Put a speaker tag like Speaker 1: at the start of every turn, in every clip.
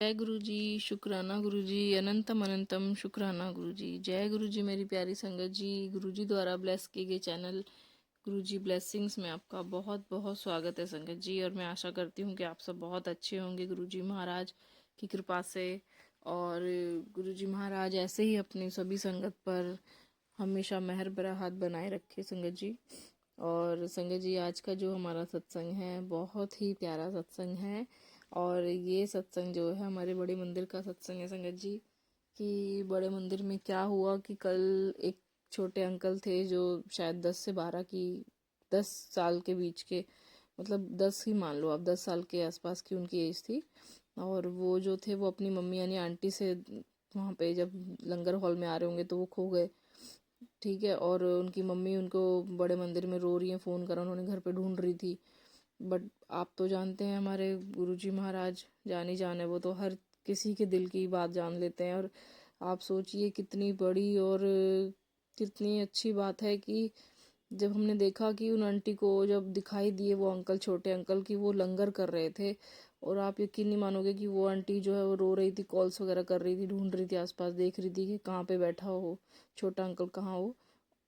Speaker 1: जय गुरु जी, शुक्राना गुरु जी, अनंतम अनंतम शुक्राना गुरु जी। जय गुरु जी मेरी प्यारी संगत जी। गुरु जी द्वारा ब्लेस किए गए चैनल गुरु जी ब्लेसिंग्स में आपका बहुत बहुत स्वागत है संगत जी। और मैं आशा करती हूँ कि आप सब बहुत अच्छे होंगे गुरु जी महाराज की कृपा से। और गुरु जी महाराज ऐसे ही अपनी सभी संगत पर हमेशा मेहर भरा हाथ बनाए रखे संगत जी। और संगत जी आज का जो हमारा सत्संग है बहुत ही प्यारा सत्संग है। और ये सत्संग जो है हमारे बड़े मंदिर का सत्संग है संगत जी। कि बड़े मंदिर में क्या हुआ कि कल एक छोटे अंकल थे जो शायद 10 साल के बीच के, मतलब 10 ही मान लो आप, 10 साल के आसपास की उनकी एज थी। और वो जो थे वो अपनी मम्मी यानी आंटी से वहाँ पे जब लंगर हॉल में आ रहे होंगे तो वो खो गए। ठीक है। और उनकी मम्मी उनको बड़े मंदिर में रो रही हैं, फ़ोन करा उन्होंने, घर पे ढूंढ रही थी। बट आप तो जानते हैं हमारे गुरुजी महाराज जानी जान है, वो तो हर किसी के दिल की बात जान लेते हैं। और आप सोचिए कितनी बड़ी और कितनी अच्छी बात है कि जब हमने देखा कि उन आंटी को जब दिखाई दिए वो अंकल, छोटे अंकल, की वो लंगर कर रहे थे। और आप यकीन नहीं मानोगे कि वो आंटी जो है वो रो रही थी, कॉल्स वगैरह कर रही थी, ढूंढ रही थी आसपास, देख रही थी कि कहाँ पे बैठा हो छोटा अंकल, कहाँ हो।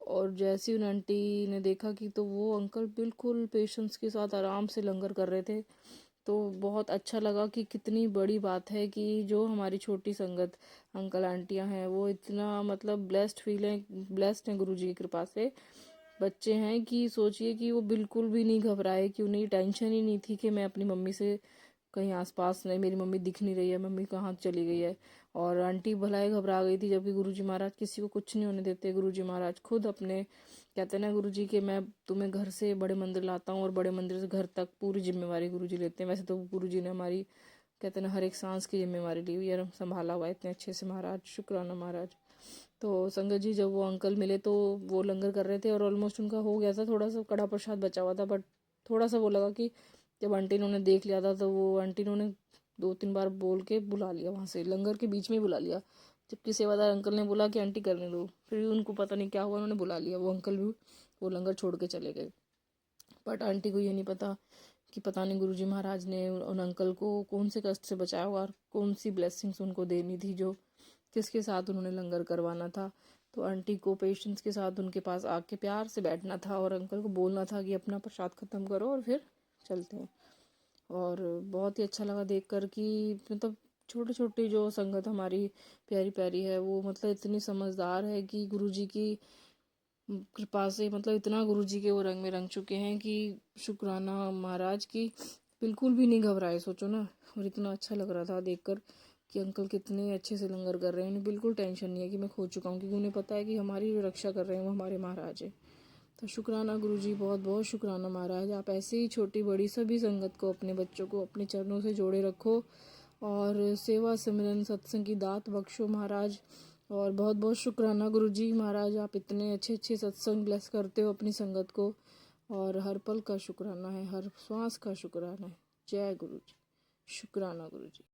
Speaker 1: और जैसे ही उन आंटी ने देखा कि तो वो अंकल बिल्कुल पेशेंस के साथ आराम से लंगर कर रहे थे। तो बहुत अच्छा लगा कि कितनी बड़ी बात है कि जो हमारी छोटी संगत अंकल आंटियां हैं वो इतना मतलब ब्लेस्ड हैं गुरु जी की कृपा से। बच्चे हैं कि सोचिए कि वो बिल्कुल भी नहीं घबराए, कि उन्हें टेंशन ही नहीं थी कि मैं अपनी मम्मी से कहीं आसपास नहीं, मेरी मम्मी दिख नहीं रही है, मम्मी कहाँ चली गई है। और आंटी भलाई घबरा गई थी, जबकि गुरुजी महाराज किसी को कुछ नहीं होने देते। गुरुजी महाराज खुद अपने कहते हैं ना गुरुजी कि मैं तुम्हें घर से बड़े मंदिर लाता हूँ और बड़े मंदिर से घर तक पूरी जिम्मेवारी गुरुजी लेते हैं। वैसे तो गुरुजी ने हमारी कहते हैं ना हर एक सांस की जिम्मेवारी ली हुई है, संभाला हुआ है इतने अच्छे से महाराज, शुक्राना महाराज। तो संगत जी जब वो अंकल मिले तो वो लंगर कर रहे थे और ऑलमोस्ट उनका हो गया था, थोड़ा सा कड़ा प्रसाद बचा हुआ था। बट थोड़ा सा वो लगा कि जब आंटी ने उन्हें देख लिया था तो वो आंटी ने उन्हें 2-3 बार बोल के बुला लिया, वहाँ से लंगर के बीच में ही बुला लिया। जबकि सेवादार अंकल ने बोला कि आंटी करने दो, फिर भी उनको पता नहीं क्या हुआ, उन्होंने बुला लिया। वो अंकल भी वो लंगर छोड़ के चले गए। बट आंटी को ये नहीं पता कि पता नहीं गुरुजी महाराज ने उन अंकल को कौन से कष्ट से बचाया हुआ और कौन सी ब्लेसिंग्स उनको देनी थी, जो किसके साथ उन्होंने लंगर करवाना था। तो आंटी को पेशेंस के साथ उनके पास आके प्यार से बैठना था और अंकल को बोलना था कि अपना प्रसाद ख़त्म करो और फिर चलते हैं। और बहुत ही अच्छा लगा देखकर कि मतलब छोटे छोटे जो संगत हमारी प्यारी प्यारी है वो मतलब इतनी समझदार है कि गुरुजी की कृपा से मतलब इतना गुरुजी के वो रंग में रंग चुके हैं कि शुक्राना महाराज की, बिल्कुल भी नहीं घबराए, सोचो ना। और इतना अच्छा लग रहा था देखकर कि अंकल कितने अच्छे से लंगर कर रहे हैं, उन्हें बिल्कुल टेंशन नहीं है कि मैं खो चुका हूँ, क्योंकि उन्हें पता है कि हमारी जो रक्षा कर रहे हैं वो हमारे महाराज है। तो शुक्राना गुरुजी, बहुत बहुत शुक्राना महाराज। आप ऐसे ही छोटी बड़ी सभी संगत को, अपने बच्चों को अपने चरणों से जोड़े रखो और सेवा सिमरन सत्संग की दात बख्शो महाराज। और बहुत बहुत शुक्राना गुरुजी महाराज, आप इतने अच्छे अच्छे सत्संग ब्लेस करते हो अपनी संगत को। और हर पल का शुक्राना है, हर श्वास का शुक्राना है। जय गुरु जी, शुक्राना गुरु जी।